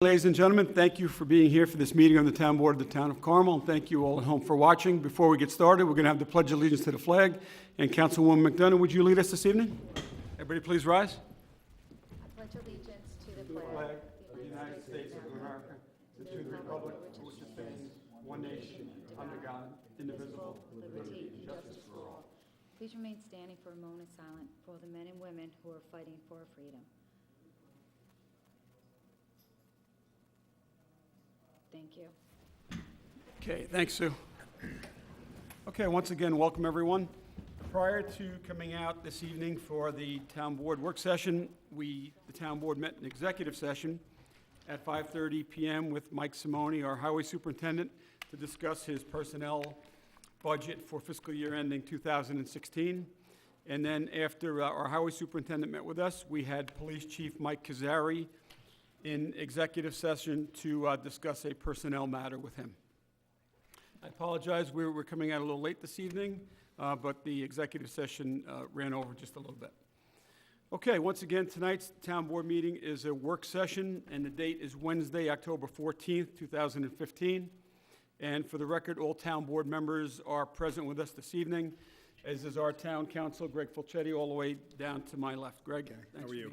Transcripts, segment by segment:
Ladies and gentlemen, thank you for being here for this meeting on the Town Board of the Town of Carmel, and thank you all at home for watching. Before we get started, we're going to have the Pledge of Allegiance to the flag, and Councilwoman McDonough, would you lead us this evening? Everybody please rise. I pledge allegiance to the flag of the United States of America, and to the republic for which it stands, one nation, under God, indivisible, with liberty and justice for all. Please remain standing for a moment of silence for the men and women who are fighting for freedom. Thank you. Okay, thanks, Sue. Okay, once again, welcome everyone. Prior to coming out this evening for the Town Board work session, the Town Board met an executive session at 5:30 p.m. with Mike Simone, our Highway Superintendent, to discuss his personnel budget for fiscal year ending 2016. And then after our Highway Superintendent met with us, we had Police Chief Mike Kazari in executive session to discuss a personnel matter with him. I apologize, we're coming out a little late this evening, but the executive session ran over just a little bit. Okay, once again, tonight's Town Board meeting is a work session, and the date is Wednesday, October 14th, 2015. And for the record, all Town Board members are present with us this evening, as is our Town Council, Greg Fulchetti, all the way down to my left. Greg, thanks. How are you?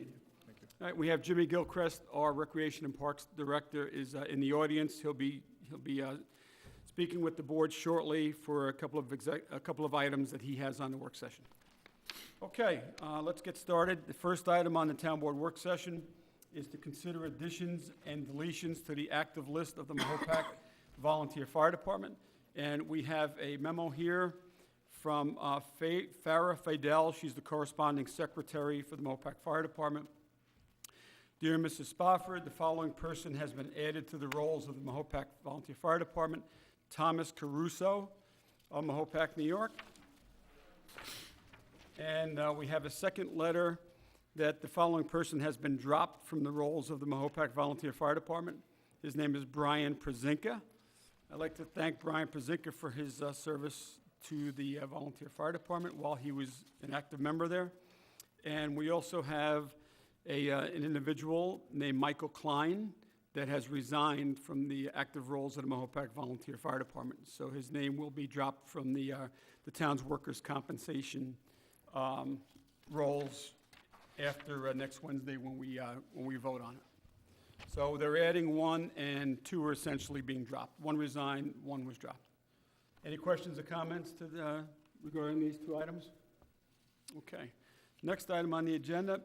All right, we have Jimmy Gilchrist, our Recreation and Parks Director, is in the audience. He'll be speaking with the board shortly for a couple of items that he has on the work session. Okay, let's get started. The first item on the Town Board work session is to consider additions and deletions to the active list of the Mahopac Volunteer Fire Department. And we have a memo here from Farah Fidel. She's the corresponding secretary for the Mahopac Fire Department. Dear Mrs. Spofford, the following person has been added to the rolls of the Mahopac Volunteer Fire Department: Thomas Caruso of Mahopac, New York. And we have a second letter that the following person has been dropped from the rolls of the Mahopac Volunteer Fire Department. His name is Brian Przinka. I'd like to thank Brian Przinka for his service to the Volunteer Fire Department while he was an active member there. And we also have an individual named Michael Klein that has resigned from the active roles of the Mahopac Volunteer Fire Department. So his name will be dropped from the town's workers' compensation roles after next Wednesday when we vote on it. So they're adding one, and two are essentially being dropped. One resigned, one was dropped. Any questions or comments regarding these two items? Okay. Next item on the agenda,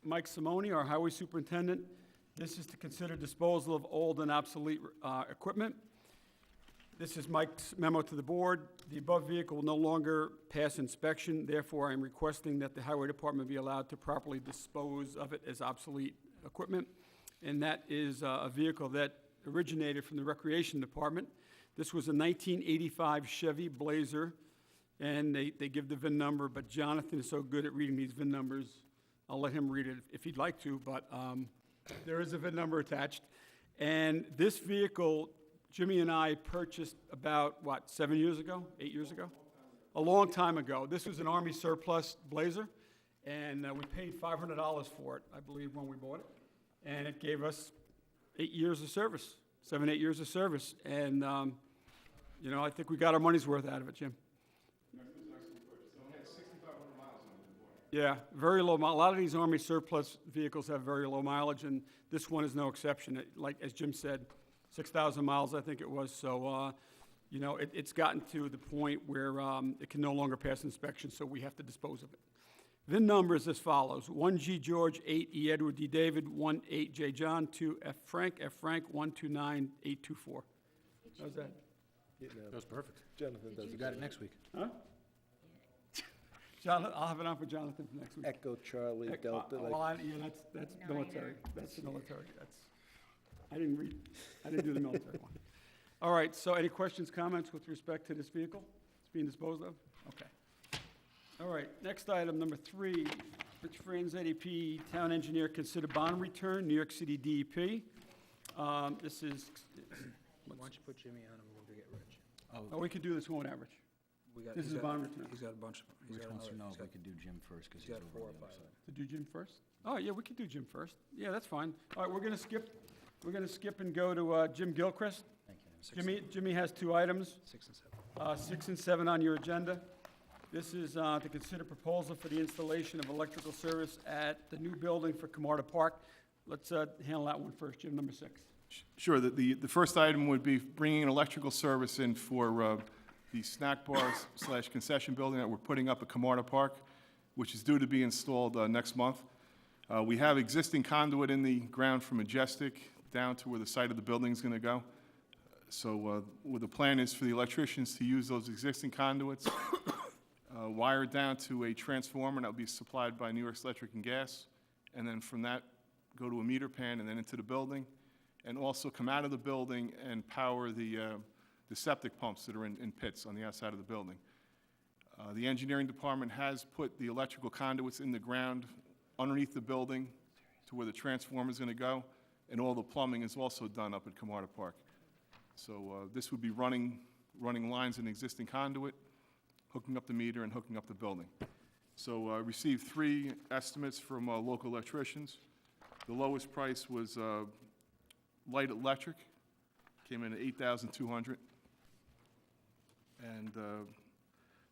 Mike Simone, our Highway Superintendent. This is to consider disposal of old and obsolete equipment. This is Mike's memo to the board. The above vehicle will no longer pass inspection. Therefore, I am requesting that the Highway Department be allowed to properly dispose of it as obsolete equipment. And that is a vehicle that originated from the Recreation Department. This was a 1985 Chevy Blazer, and they give the VIN number, but Jonathan is so good at reading these VIN numbers, I'll let him read it if he'd like to, but there is a VIN number attached. And this vehicle, Jimmy and I purchased about, 7 years ago, 8 years ago? A long time ago. This was an Army surplus Blazer, and we paid $500 for it, I believe, when we bought it. And it gave us 8 years of service, 7, 8 years of service. And, I think we got our money's worth out of it, Jim. Yeah, very low mileage. A lot of these Army surplus vehicles have very low mileage, and this one is no exception. Like, as Jim said, 6,000 miles, I think it was. So, it's gotten to the point where it can no longer pass inspection, so we have to dispose of it. VIN number is as follows: 1G George, 8E Edward D David, 18J John, 2F Frank, 129824. How's that? Yeah, no, that was perfect. Jonathan does it. You got it next week. Huh? Jonathan, I'll have it on for Jonathan for next week. Echo Charlie Delta. That's military. That's the military. I didn't do the military one. All right. So, any questions, comments with respect to this vehicle? It's being disposed of. Okay. All right. Next item, number 3. Rich Franz, ADP, Town Engineer, consider bond return, New York City DEP. This is. Why don't you put Jimmy on and we'll get Rich? Oh, we could do this one average. This is a bond return. He's got a bunch of. Rich wants to know if we could do Jim first, because He's he's got over 4 on or the 5. other side. To do Jim first? Oh, yeah, we could do Jim first. Yeah, that's fine. All right, we're going to skip We're going to skip and go to Jim Gilchrist. Thank you. Jimmy has 2 items, 6 and 7. 6 and 7 on your agenda. This is to consider proposal for the installation of electrical service at the new building for Camarda Park. Let's handle that one first, Jim, number 6. Sure. The first item would be bringing an electrical service in for the snack bar / concession building that we're putting up at Camarda Park, which is due to be installed next month. We have existing conduit in the ground from Majestic down to where the site of the building is going to go. So what the plan is for the electricians to use those existing conduits, wire it down to a transformer that will be supplied by New York Electric and Gas, and then from that go to a meter pan and then into the building, and also come out of the building and power the septic pumps that are in pits on the outside of the building. The engineering department has put the electrical conduits in the ground underneath the building to where the transformer is going to go, and all the plumbing is also done up at Camarda Park. So this would be running lines in existing conduit, hooking up the meter and hooking up the building. So I received 3 estimates from local electricians. The lowest price was Light Electric, came in at $8,200. And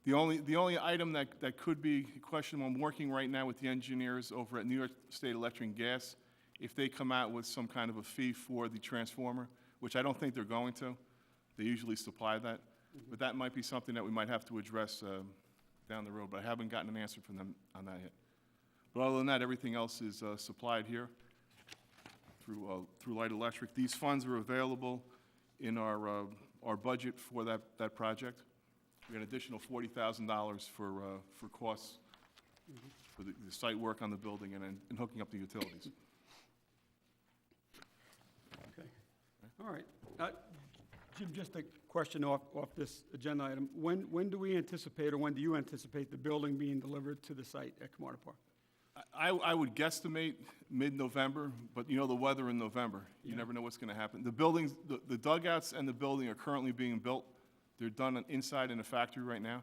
the only item that could be questionable, I'm working right now with the engineers over at New York State Electric and Gas, if they come out with some kind of a fee for the transformer, which I don't think they're going to. They usually supply that. But that might be something that we might have to address down the road, but I haven't gotten an answer from them on that yet. But other than that, everything else is supplied here through Light Electric. These funds are available in our budget for that project. We got an additional $40,000 for costs for the site work on the building and hooking up the utilities. Okay. All right. Jim, just a question off this agenda item. When do we anticipate, or when do you anticipate the building being delivered to the site at Camarda Park? I would guesstimate mid-November, but you know the weather in November. You never know what's going to happen. The buildings, the dugouts and the building are currently being built. They're done inside in a factory right now.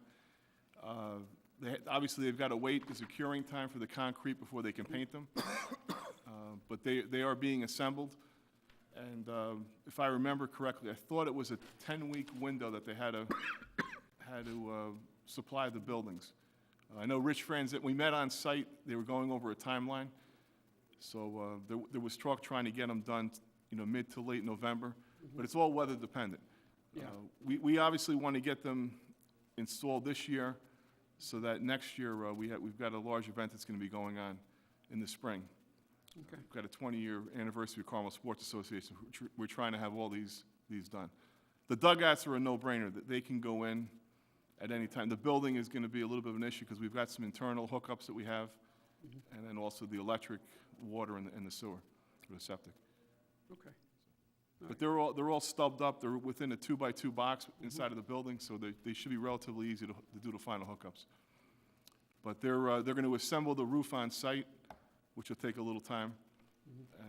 Obviously, they've got to wait. There's a curing time for the concrete before they can paint them. But they are being assembled. And if I remember correctly, I thought it was a 10-week window that they had to supply the buildings. I know Rich Franz, that we met on site, they were going over a timeline. So there was talk trying to get them done, mid to late November, but it's all weather dependent. Yeah. We obviously want to get them installed this year so that next year we've got a large event that's going to be going on in the spring. Okay. We've got a 20-year anniversary of Carmel Sports Association. We're trying to have all these done. The dugouts are a no-brainer. They can go in at any time. The building is going to be a little bit of an issue because we've got some internal hookups that we have, and then also the electric, water, and the sewer, or the septic. Okay. But they're all stubbed up. They're within a 2x2 box inside of the building, so they should be relatively easy to do the final hookups. But they're going to assemble the roof on site, which will take a little time.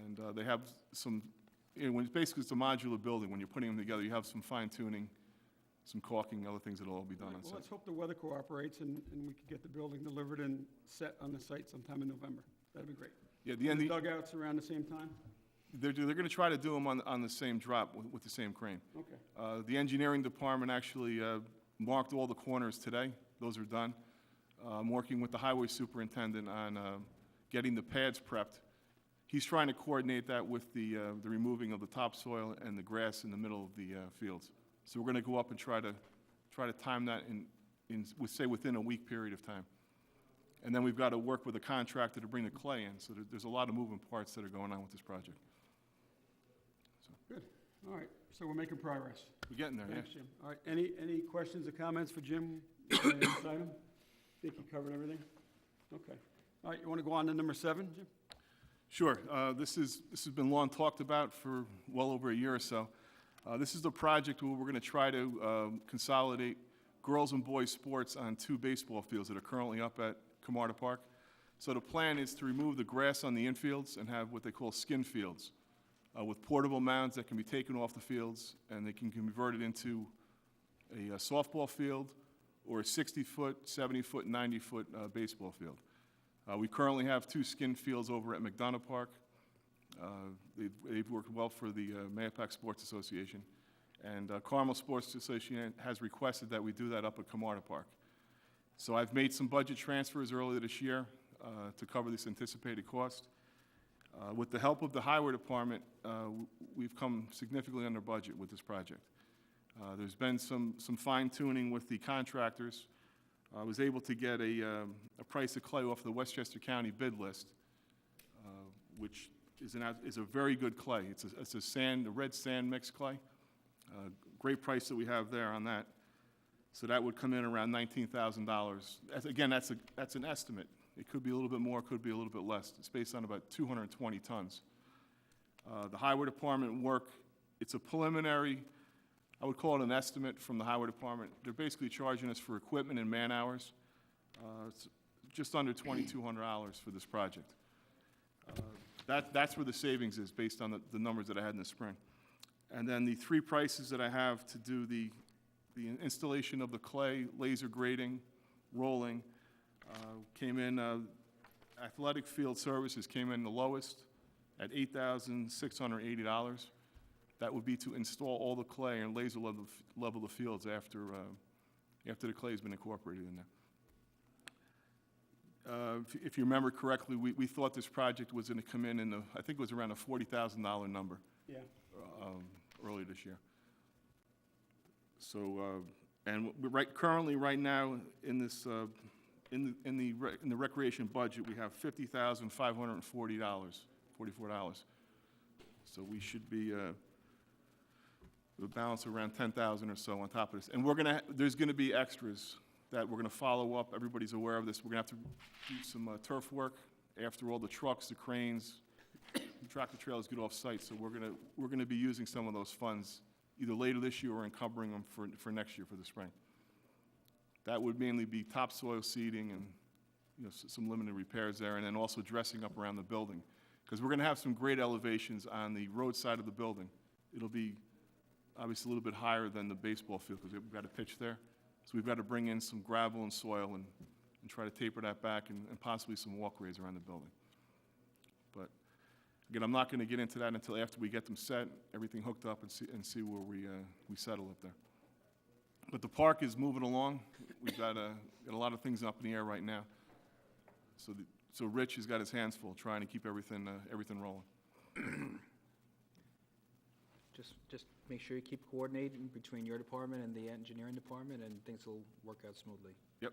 And they have some, basically it's a modular building. When you're putting them together, you have some fine tuning, some caulking, other things that'll all be done on Well, site. let's hope the weather cooperates and we can get the building delivered and set on the site sometime in November. That'd be great. Yeah, The dugouts around the same time? they're going to try to do them on the same drop with the same crane. Okay. The engineering department actually marked all the corners today. Those are done. I'm working with the highway superintendent on getting the pads prepped. He's trying to coordinate that with the removing of the topsoil and the grass in the middle of the fields. So we're going to go up and try to time that within a week period of time. And then we've got to work with a contractor to bring the clay in. So there's a lot of moving parts that are going on with this project. Good. All right. So we're making progress. We're getting there, Thanks, yeah. Jim. All right. Any questions or comments for Jim on this item? Think you covered everything? Okay. All right. You want to go on to number 7, Jim? Sure. This has been long talked about for well over a year or so. This is the project where we're going to try to consolidate girls and boys sports on 2 baseball fields that are currently up at Camarda Park. So the plan is to remove the grass on the infields and have what they call skin fields with portable mounds that can be taken off the fields and they can be converted into a softball field or a 60-foot, 70-foot, 90-foot baseball field. We currently have 2 skin fields over at McDonough Park. They've worked well for the Mayapack Sports Association. And Carmel Sports Association has requested that we do that up at Camarda Park. So I've made some budget transfers earlier this year to cover this anticipated cost. With the help of the Highway Department, we've come significantly under budget with this project. There's been some fine-tuning with the contractors. I was able to get a price of clay off the Westchester County bid list, which is a very good clay. It's a red sand mixed clay. Great price that we have there on that. So that would come in around $19,000. Again, that's an estimate. It could be a little bit more, could be a little bit less. It's based on about 220 tons. The Highway Department work, it's a preliminary, I would call it an estimate from the Highway Department. They're basically charging us for equipment and man-hours. It's just under $2,200 for this project. That's where the savings is, based on the numbers that I had in the spring. And then the three prices that I have to do the installation of the clay, laser grading, rolling, came in, athletic field services came in the lowest at $8,680. That would be to install all the clay and laser level the fields after the clay has been incorporated in there. If you remember correctly, we thought this project was going to come in I think it was around a $40,000 number. Yeah. Earlier this year. So, and currently, right now, in this, in the recreation budget, we have $50,544. So we should be a balance around 10,000 or so on top of this. And there's gonna be extras that we're gonna follow up. Everybody's aware of this. We're gonna have to do some turf work after all the trucks, the cranes, the tractor trailers get off site. So we're gonna be using some of those funds either later this year or encumbering them for next year for the spring. That would mainly be topsoil seeding and some limited repairs there, and then also dressing up around the building. Because we're gonna have some great elevations on the road side of the building. It'll be obviously a little bit higher than the baseball field because we've got a pitch there. So we've got to bring in some gravel and soil and try to taper that back and possibly some walkways around the building. But again, I'm not going to get into that until after we get them set, everything hooked up, and see where we settle up there. But the park is moving along. We've got a lot of things up in the air right now. So Rich has got his hands full trying to keep everything rolling. Just make sure you keep coordinating between your department and the engineering department, and things will work out smoothly. Yep.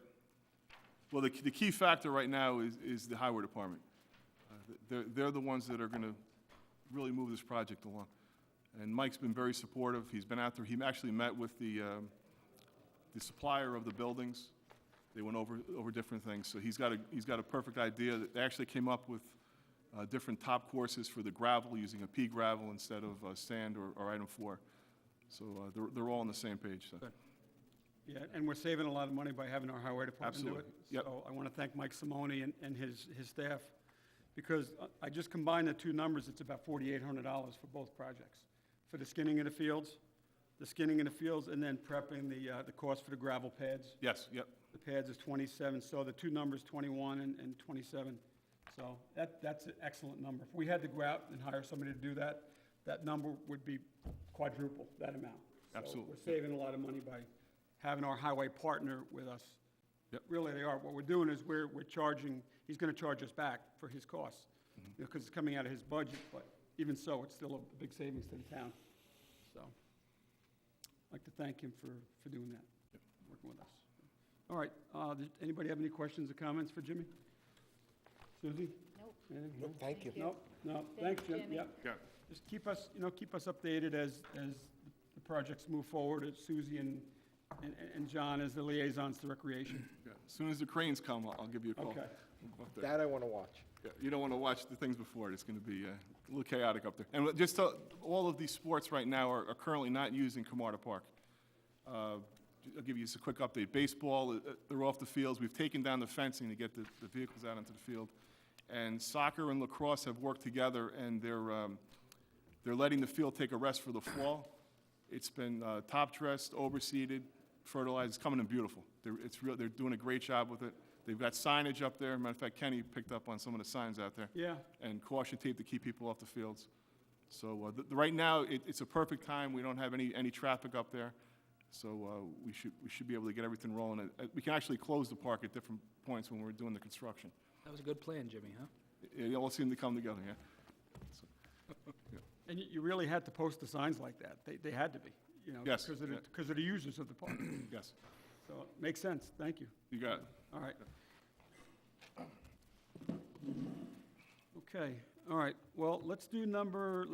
Well, the key factor right now is the Highway Department. They're the ones that are going to really move this project along. And Mike's been very supportive. He's been out there. He actually met with the supplier of the buildings. They went over different things. So he's got a perfect idea. They actually came up with different top courses for the gravel, using a pea gravel instead of sand or item 4. So they're all on the same page. So. Good. Yeah, and we're saving a lot of money by having our highway department do it. Absolutely. Yep. So I want to thank Mike Simone and his staff, because I just combined the two numbers, it's about $4,800 for both projects. For the skinning of the fields, and then prepping the cost for the gravel pads. Yes, yep. The pads is 27, so the two numbers, 21 and 27. So that's an excellent number. If we had to go out and hire somebody to do that, that number would be quadruple that amount. Absolutely. So we're saving a lot of money by having our highway partner with us. Yep. Really, they are. What we're doing is we're charging, he's going to charge us back for his costs, because it's coming out of his budget, but even so, it's still a big savings to the town. So I'd like to thank him for doing that, working with us. All right, does anybody have any questions or comments for Jimmy? Susie? Nope. Anything? Nope, thank you. No, Thank thanks, you, Jim. Jimmy. Yep. Yeah. Just keep us updated as the projects move forward, as Susie and John as the liaisons to recreation. Yeah. As soon as the cranes come, I'll give you a call. Okay. We'll go up there. That I want to watch. Yeah, you don't want to watch the things before it. It's going to be a little chaotic up there. And just all of these sports right now are currently not using Camarda Park. I'll give you just a quick update. Baseball, they're off the fields. We've taken down the fencing to get the vehicles out into the field. And soccer and lacrosse have worked together, and they're letting the field take a rest for the fall. It's been top dressed, overseeded, fertilized. It's coming in beautiful. They're doing a great job with it. They've got signage up there. Matter of fact, Kenny picked up on some of the signs out there. Yeah, And caution tape to keep people off the fields. So right now, it's a perfect time. We don't have any traffic up there. So we should be able to get everything rolling. We can actually close the park at different points when we're doing the construction. That was a good plan, Jimmy, huh? It all seemed to come together, yeah. and you really had to post the signs like that. They had to be, you know, Yes, because of yeah. because of the users of the park. Yes, So it makes sense. Thank you. you got it. All right. Okay, all right. Well, let's do number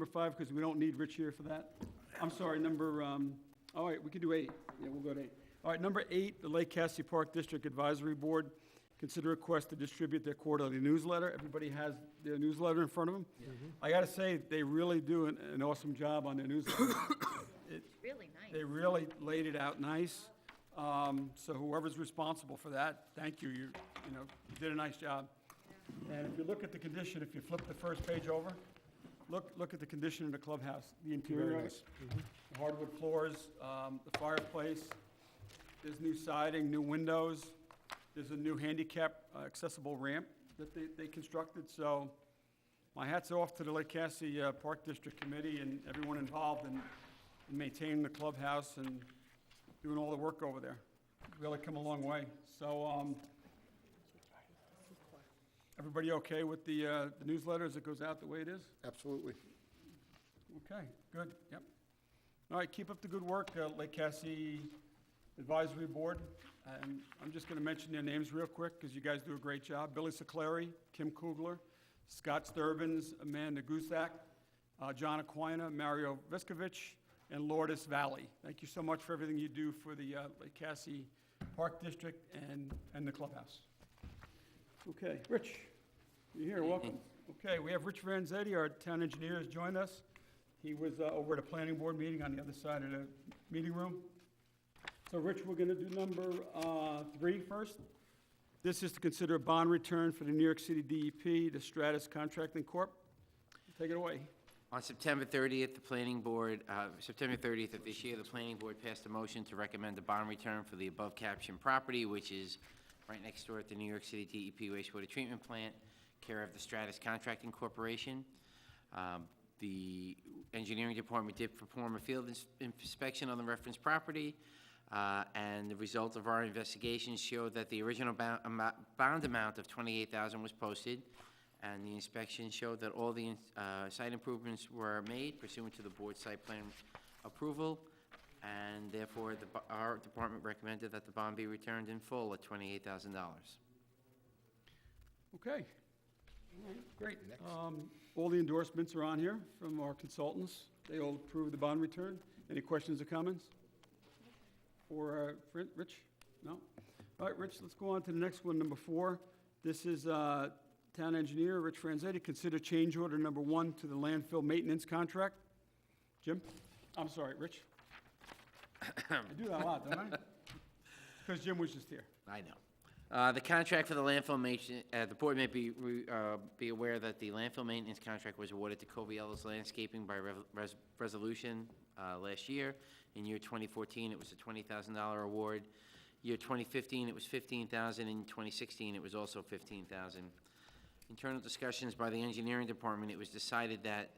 5, because we don't need Rich here for that. I'm sorry, all right, we can do 8. Yeah, we'll go to 8. All right, number 8, the Lake Cassidy Park District Advisory Board. Consider request to distribute their quarterly newsletter. Everybody has their newsletter in front of them. I got to say, they really do an awesome job on their newsletter. Really nice. They really laid it out nice. So whoever's responsible for that, thank you. You did a nice job. And if you look at the condition, if you flip the first page over, look at the condition of the clubhouse, the interior of it. The hardwood floors, the fireplace, there's new siding, new windows, there's a new handicap accessible ramp that they constructed. So my hat's off to the Lake Cassidy Park District Committee and everyone involved in maintaining the clubhouse and doing all the work over there. Really come a long way. So, everybody okay with the newsletter as it goes out the way it is? Absolutely. Okay, good, yep. All right, keep up the good work, Lake Cassidy Advisory Board. And I'm just gonna mention their names real quick, because you guys do a great job. Billy Siclari, Kim Kugler, Scott Sturbins, Amanda Gusak, John Aquina, Mario Veskovich, and Lourdes Valley. Thank you so much for everything you do for the Lake Cassidy Park District and the clubhouse. Okay, Rich, you're here, welcome. Okay, we have Rich Vanzetti, our town engineer, has joined us. He was over at a planning board meeting on the other side of the meeting room. So, Rich, we're gonna do number 3 first. This is to consider a bond return for the New York City DEP, the Stratus Contracting Corp. Take it away. On September 30th, September 30th of this year, the planning board passed a motion to recommend a bond return for the above captioned property, which is right next door at the New York City DEP wastewater treatment plant, care of the Stratus Contracting Corporation. The engineering department did perform a field inspection on the referenced property, and the result of our investigation showed that the original bond amount of $28,000 was posted, and the inspection showed that all the site improvements were made pursuant to the board site plan approval, and therefore our department recommended that the bond be returned in full at $28,000. Okay. All right, great. All the endorsements are on here from our consultants. They all approve the bond return. Any questions or comments? For Rich? No? All right, Rich, let's go on to the next one, number 4. This is Town Engineer Rich Franzetti. Consider change order number 1 to the landfill maintenance contract. Jim? I'm sorry, Rich? I do that a lot, don't I? Because Jim was just here. I know. The contract for the landfill maintenance, the board may be aware that the landfill maintenance contract was awarded to Coviella's Landscaping by resolution last year. In year 2014, it was a $20,000 award. Year 2015, it was $15,000. In 2016, it was also $15,000. Internal discussions by the engineering department, it was decided that,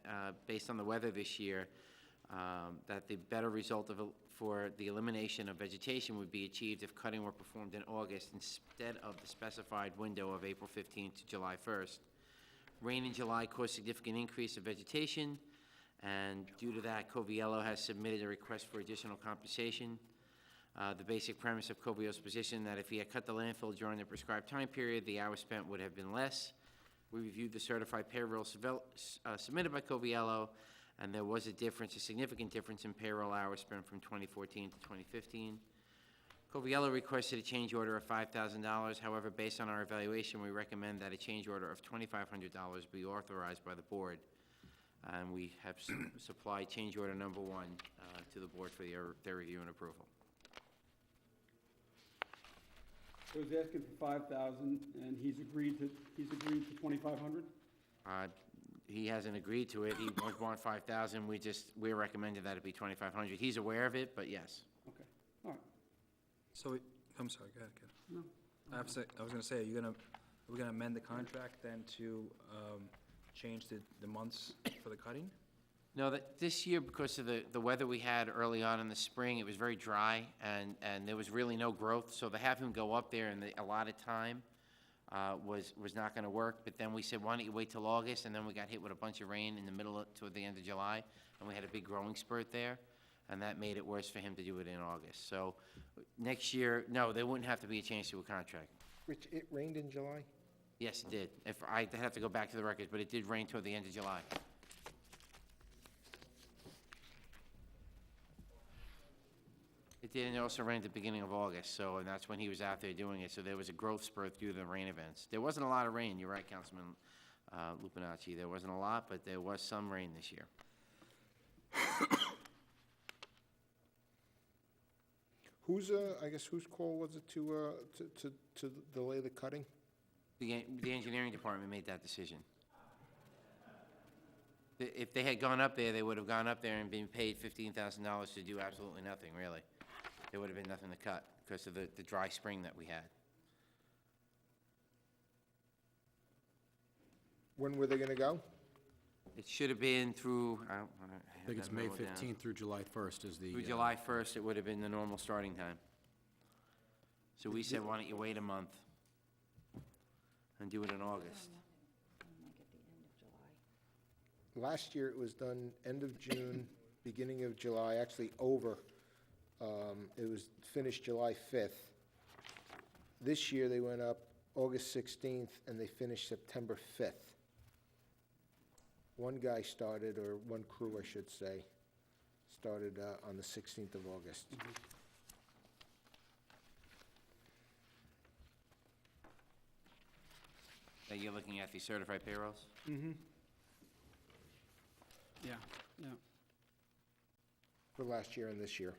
based on the weather this year, that the better result for the elimination of vegetation would be achieved if cutting were performed in August instead of the specified window of April 15th to July 1st. Rain in July caused significant increase of vegetation, and due to that, Coviello has submitted a request for additional compensation. The basic premise of Covio's position that if he had cut the landfill during the prescribed time period, the hours spent would have been less. We reviewed the certified payroll submitted by Coviello, and there was a significant difference in payroll hours spent from 2014 to 2015. Coviello requested a change order of $5,000. However, based on our evaluation, we recommend that a change order of $2,500 be authorized by the board. And we have supplied change order number 1 to the board for their review and approval. So he's asking for $5,000, and he's agreed to $2,500? He hasn't agreed to it. He would want $5,000. We're recommending that it be $2,500. He's aware of it, but yes. Okay, all right. So, I'm sorry, go ahead. No. I was gonna say, are we gonna amend the contract then to change the months for the cutting? No, that, this year, because of the weather we had early on in the spring, it was very dry, and there was really no growth, so to have him go up there in the allotted time was not gonna work, but then we said, why don't you wait till August, and then we got hit with a bunch of rain in the middle, toward the end of July, and we had a big growing spurt there, and that made it worse for him to do it in August. So, next year, no, there wouldn't have to be a change to a contract. Rich, it rained in July? Yes, it did. If, I'd have to go back to the records, but it did rain toward the end of July. It did, and it also rained at the beginning of August, so, and that's when he was out there doing it, so there was a growth spurt due to the rain events. There wasn't a lot of rain, you're right, Councilman Lupinacci, there wasn't a lot, but there was some rain this year. Whose call was it to delay the cutting? The engineering department made that decision. If they had gone up there, they would have gone up there and been paid $15,000 to do absolutely nothing, really. There would have been nothing to cut because of the dry spring that we had. When were they gonna go? It should have been through, I I think it's May 15th through July 1st is the. Through July 1st, it would have been the normal starting time. So we said, why don't you wait a month and do it in August? Like at the end of July. Last year, it was done end of June, beginning of July, actually over. It was finished July 5th. This year, they went up August 16th, and they finished September 5th. One guy started, or one crew, I should say, started on the 16th of August. That you're looking at the certified payrolls? Yeah, yeah. For last year and this year.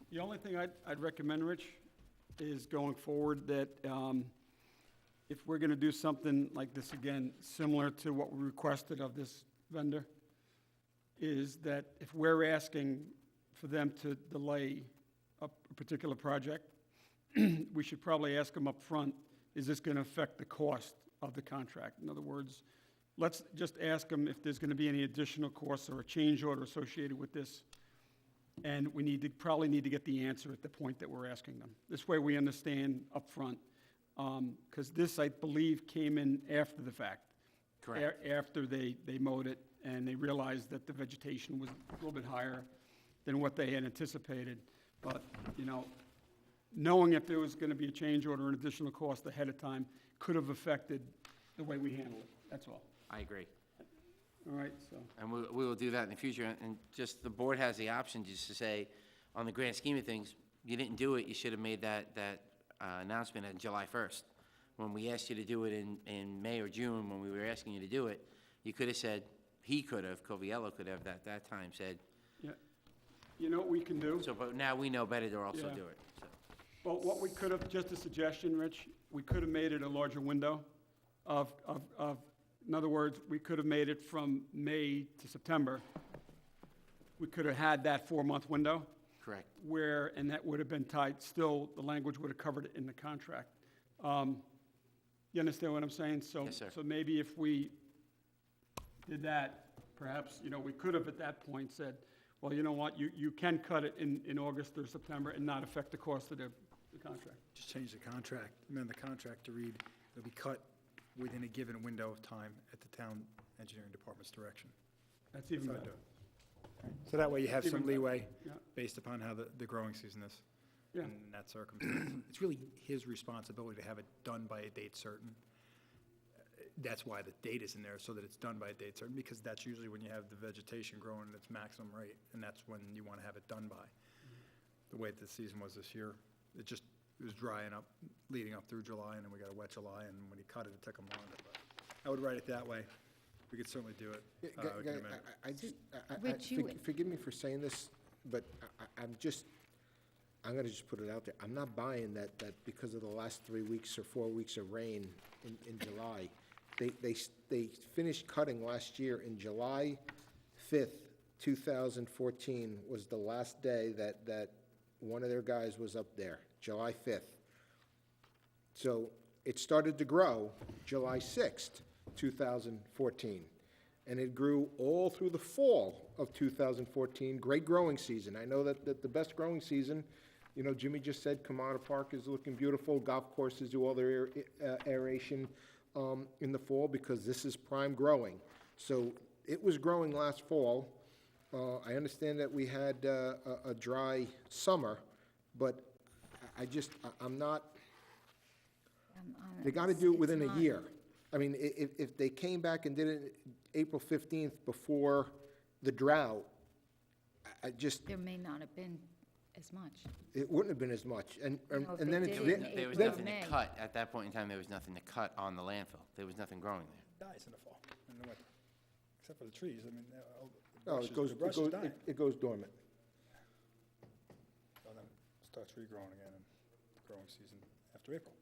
The only thing I'd recommend, Rich, is going forward that if we're going to do something like this again, similar to what we requested of this vendor, is that if we're asking for them to delay a particular project, we should probably ask them up front: is this going to affect the cost of the contract? In other words, let's just ask them if there's going to be any additional costs or a change order associated with this. And we probably need to get the answer at the point that we're asking them. This way we understand upfront, because this, I believe, came in after the fact. Correct. After they mowed it, and they realized that the vegetation was a little bit higher than what they had anticipated. But, you know, knowing if there was going to be a change order and additional cost ahead of time could have affected the way we handle it, that's all. I agree. All right, so. And we will do that in the future, and just the board has the option just to say, on the grand scheme of things, you didn't do it, you should have made that announcement on July 1st. When we asked you to do it in May or June, when we were asking you to do it, you could have said, Coviello could have at that time said. Yeah. You know what we can do? So, but now we know better to also Yeah. do it, so. Well, what we could have, just a suggestion, Rich, we could have made it a larger window of, in other words, we could have made it from May to September. We could have had that 4-month window Correct. where, and that would have been tied, still, the language would have covered it in the contract. You understand what I'm saying? Yes, sir. So maybe if we did that, perhaps, you know, we could have at that point said, well, you know what, you can cut it in August or September and not affect the cost of the contract. Just change the contract, amend the contract to read, it'll be cut within a given window of time at the town engineering department's direction. That's even That's how I better. do it. So that way you have Even some better. leeway Yeah. based upon how the growing season is. Yeah. In that circumstance. It's really his responsibility to have it done by a date certain. That's why the date is in there, so that it's done by a date certain, because that's usually when you have the vegetation growing at its maximum rate, and that's when you want to have it done by. The way the season was this year, it was drying up, leading up through July, and then we got a wet July, and when he cut it, it took him longer. But I would write it that way. We could certainly do it. Yeah, We can amend it. Rich, you- Forgive me for saying this, but I'm gonna just put it out there. I'm not buying that because of the last 3 weeks or 4 weeks of rain in July. They finished cutting last year in July 5th, 2014 was the last day that one of their guys was up there, July 5th. So it started to grow July 6th, 2014. And it grew all through the fall of 2014, great growing season. I know that the best growing season, you know, Jimmy just said Kamada Park is looking beautiful, golf courses do all their aeration in the fall because this is prime growing. So it was growing last fall. I understand that we had a dry summer, but I'm not, they gotta do it within a year. I mean, if they came back and did it April 15th before the drought, There may not have been as much. it wouldn't have been as much. And No, if and they then did it's, it in There was April, nothing May. to cut. At that point in time, there was nothing to cut on the landfill. There was nothing growing there. Dies in the fall, in the winter, except for the trees. I mean, oh, the brush is dying. it goes dormant. So then it starts regrowing again in the growing season after April.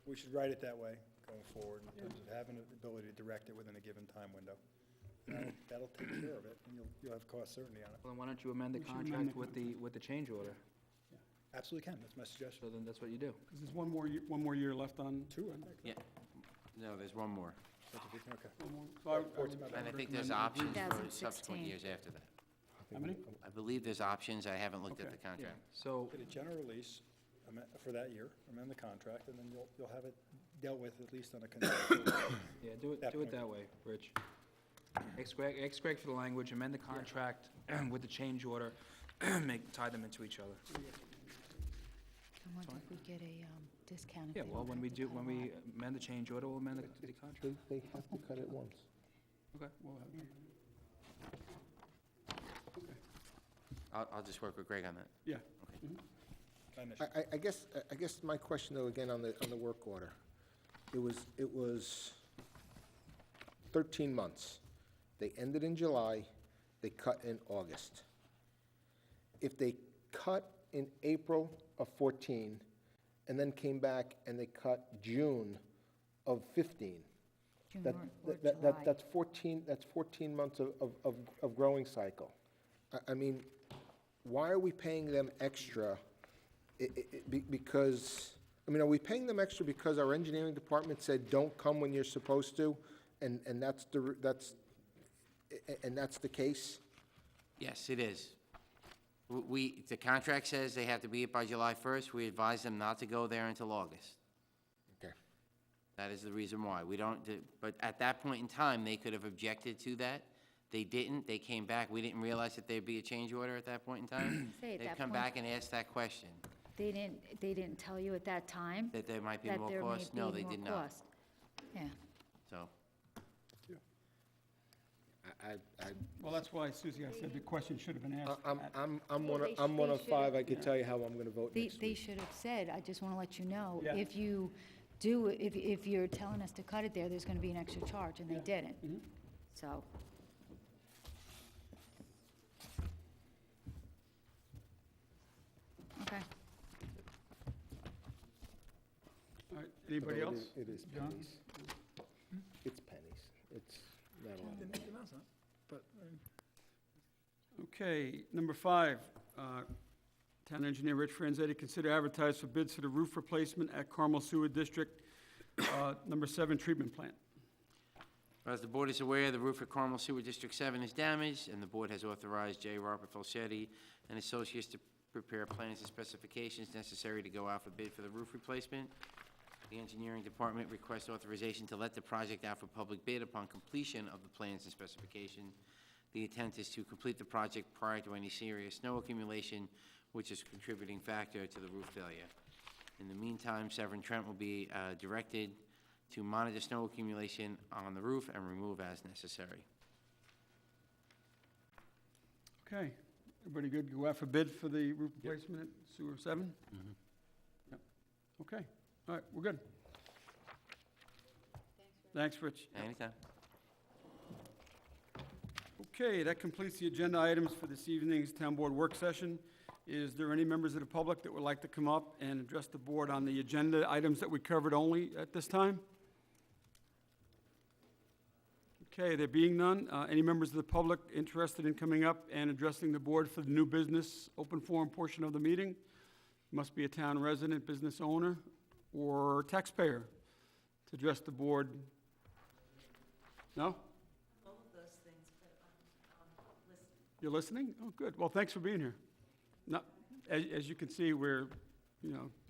We should write it that way going forward in terms of having the ability to direct it within a given time window. That'll take care of it, and you'll have cost certainty on it. Well, then why don't you amend the We should amend contract the with the change order? Absolutely can, that's my suggestion. So then that's what you do. Because there's one more year left on. Two, I think. Yeah. No, there's one more. Okay. One more. So I would And I think there's recommend- options for 2016. subsequent years after that. How many? I believe there's options. I haven't looked at Okay. the contract. So, Get a general release for that year, amend the contract, and then you'll have it dealt with at least on a conceptual. yeah, do That it point. that way, Rich. Extract for the language, amend the contract with the change order, tie them into each other. I wonder if we get a discount. if Yeah, they well, don't when have we the do, time when off. we amend the change order, we'll amend the contract. They have to cut it once. Okay. We'll have- I'll just work with Greg on that. Yeah. Initially. I guess my question though, again, on the work order, it was 13 months. They ended in July, they cut in August. If they cut in April of 14 and then came back and they cut June of 15, June that, or that, July. that's 14 months of growing cycle. I mean, why are we paying them extra? Because, I mean, are we paying them extra because our engineering department said, don't come when you're supposed to? And that's the case? Yes, it is. The contract says they have to be it by July 1st. We advise them not to go there until August. Okay. That is the reason why. We don't, but at that point in time, they could have objected to that. They didn't. They came back. We didn't realize that there'd be a change order at that point in time. Say at They'd that come point- back and ask that question, They didn't tell you at that time that there might be that more there may cost? No, be they more did not. cost. Yeah. So, Well, that's why, Susie, I said the question should have been asked. I'm Well, one they of five, I should've- could tell you how I'm gonna vote They, next they week. should have said, I just want to let you know, Yeah. if you do, if you're telling us to cut it there, there's going to be an extra charge, and they didn't. So, okay. All right, anybody else? It is John? pennies. It's pennies. It's not a lot. The amount's not, but, Okay, number 5, Town Engineer Rich Franzetti, consider advertise for bids for the roof replacement at Carmel Sewer District, number 7 treatment plant. as the board is aware, the roof at Carmel Sewer District 7 is damaged, and the board has authorized J. Robert Falchetti and Associates to prepare plans and specifications necessary to go out for bid for the roof replacement. The engineering department requests authorization to let the project out for public bid upon completion of the plans and specification. The intent is to complete the project prior to any serious snow accumulation, which is a contributing factor to the roof failure. In the meantime, Severn Trent will be directed to monitor snow accumulation on the roof and remove as necessary. Okay, everybody good, go out for bid for the roof replacement at Sewer 7? Yep, okay, all right, we're good. Thanks, Rich. Anytime. Okay, that completes the agenda items for this evening's Town Board work session. Is there any members of the public that would like to come up and address the board on the agenda items that we covered only at this time? Okay, there being none, any members of the public interested in coming up and addressing the board for the new business open forum portion of the meeting? Must be a town resident, business owner, or taxpayer to address the board. No? All of those things, but listening. You're listening? Oh, good. Well, thanks for being here. No, as you can see, we're,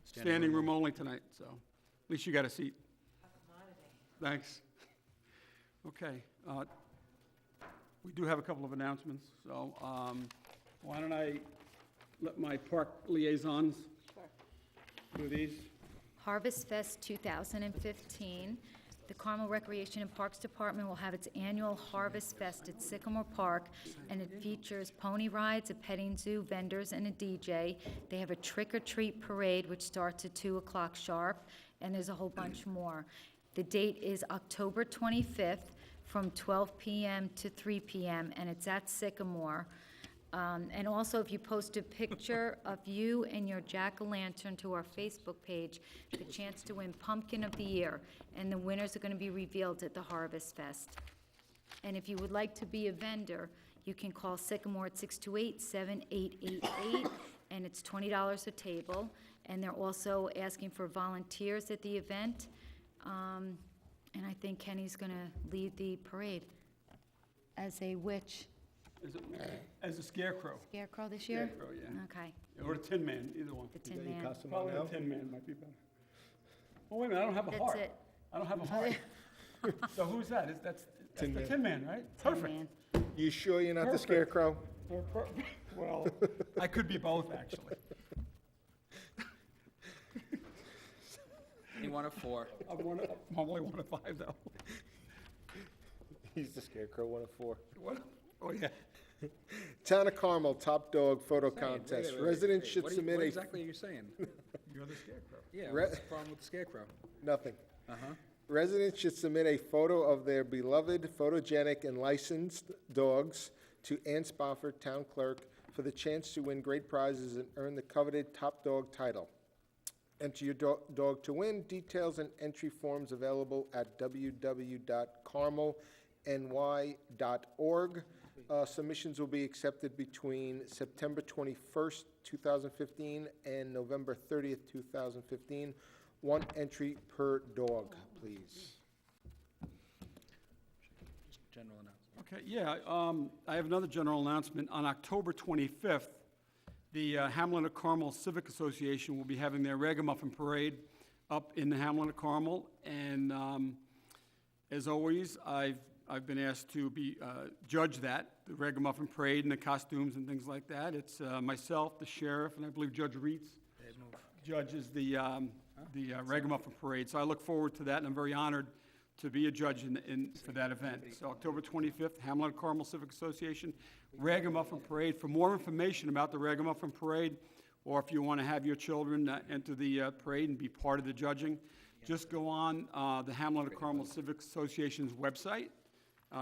standing room only tonight, so at least you got a seat. Thanks. Okay. We do have a couple of announcements, so why don't I let my park liaisons do these? Harvest Fest 2015. The Carmel Recreation and Parks Department will have its annual Harvest Fest at Sycamore Park, and it features pony rides, a petting zoo, vendors, and a DJ. They have a trick-or-treat parade, which starts at 2 o'clock sharp, and there's a whole bunch more. The date is October 25th from 12 p.m. to 3 p.m., and it's at Sycamore. And also, if you post a picture of you and your jack-o'-lantern to our Facebook page, the chance to win Pumpkin of the Year, and the winners are going to be revealed at the Harvest Fest. And if you would like to be a vendor, you can call Sycamore at 628-7888, and it's $20 a table. And they're also asking for volunteers at the event. And I think Kenny's going to lead the parade as a witch. As a scarecrow. Scarecrow this year? Scarecrow, yeah. Okay, Or the Tin Man, either one. the Tin Man. Probably the Tin Man might be better. Oh, wait a minute, I don't have a That's heart. it. I don't have a heart. So who's that? That's the Tin Man. Tin Man, right? Tin Perfect. Man. You sure you're not the Perfect. Scarecrow? Well, I could be both, actually. Any one of four. I'm only one of five, though. He's the Scarecrow, 1 of 4. What? Oh, yeah. Town of Carmel Top Dog Photo Contest. Residents should submit What a... exactly are you saying? You're the scarecrow. Yeah, Re- what's the problem with the scarecrow? Nothing. Uh-huh. Residents should submit a photo of their beloved, photogenic, and licensed dogs to Ann Spofford, Town Clerk, for the chance to win great prizes and earn the coveted Top Dog title. Enter your dog to win. Details and entry forms available at www.carmelny.org. Submissions will be accepted between September 21st, 2015 and November 30th, 2015. 1 entry per dog, please. General announcement. Okay, yeah, I have another general announcement. On October 25th, the Hamlet of Carmel Civic Association will be having their Ragamuffin Parade up in the Hamlet of Carmel. And as always, I've been asked to be judge that, the Ragamuffin Parade and the costumes and things like that. It's myself, the sheriff, and I believe Judge Reitz judges the Ragamuffin Parade. So I look forward to that, and I'm very honored to be a judge for that event. So October 25th, Hamlet of Carmel Civic Association, Ragamuffin Parade. For more information about the Ragamuffin Parade, or if you want to have your children enter the parade and be part of the judging, just go on the Hamlet of Carmel Civic Association's website.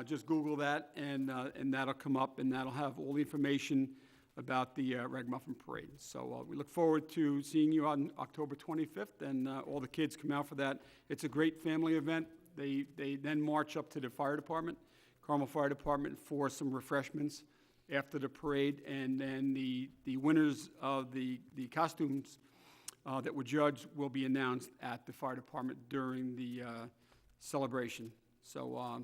Just Google that, and that'll come up, and that'll have all the information about the Ragamuffin Parade. So we look forward to seeing you on October 25th, and all the kids come out for that. It's a great family event. They then march up to the fire department, Carmel Fire Department, for some refreshments after the parade, and then the winners of the costumes that were judged will be announced at the fire department during the celebration. So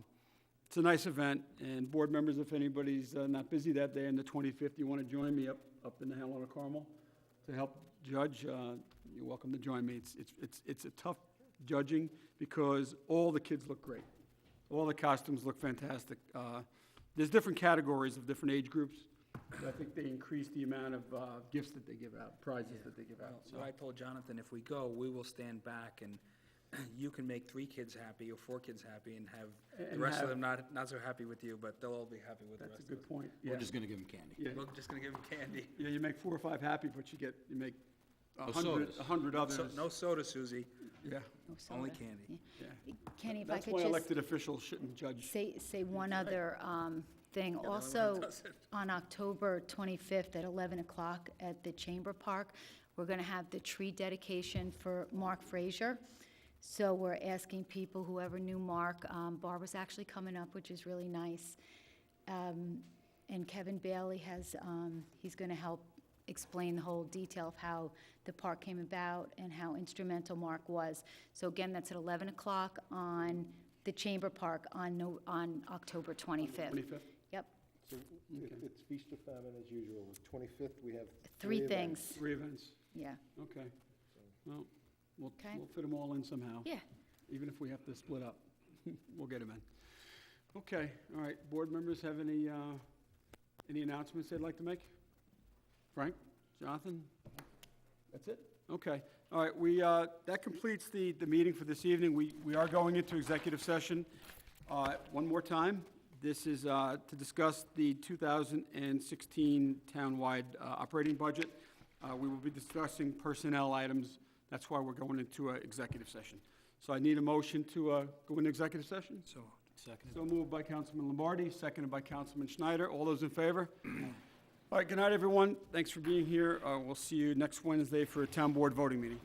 it's a nice event, and board members, if anybody's not busy that day on the 25th, you want to join me up in the Hamlet of Carmel to help judge, you're welcome to join me. It's a tough judging because all the kids look great. All the costumes look fantastic. There's different categories of different age groups, but I think they increase the amount of gifts that they give out, prizes that they give out. So I told Jonathan, if we go, we will stand back and you can make 3 kids happy or 4 kids happy and have the rest of them not so happy with you, but they'll all be happy with the That's a rest of us. good point. We're Yeah. just gonna give them candy. Yeah. We're just gonna give them candy. Yeah, you make 4 or 5 happy, but you make No sodas. 100 others. So, no soda, Susie, Yeah, No only soda. candy. yeah. Kenny, if I That's could why just elected officials shouldn't judge. say one other thing. the only one that Also, does it. on October 25th at 11 o'clock at the Chamber Park, we're going to have the tree dedication for Mark Frazier. So we're asking people, whoever knew Mark, Barbara's actually coming up, which is really nice. And Kevin Bailey has, he's going to help explain the whole detail of how the park came about and how instrumental Mark was. So again, that's at 11 o'clock on the Chamber Park on October 25th. 25th? Yep, So it's feast or famine as usual. The 25th, we have three events. things, 3 events. yeah. Okay. Well, Okay. we'll fit them all in somehow. Yeah. Even if we have to split up, we'll get them in. Okay, all right. Board members have any announcements they'd like to make? Frank? Jonathan? That's it? Okay. All right, that completes the meeting for this evening. We are going into executive session. One more time, this is to discuss the 2016 townwide operating budget. We will be discussing personnel items. That's why we're going into an executive session. So I need a motion to go into executive session. So, second. So moved by Councilman Lombardi, seconded by Councilman Schneider. All those in favor? All right, good night, everyone. Thanks for being here. We'll see you next Wednesday for a town board voting meeting.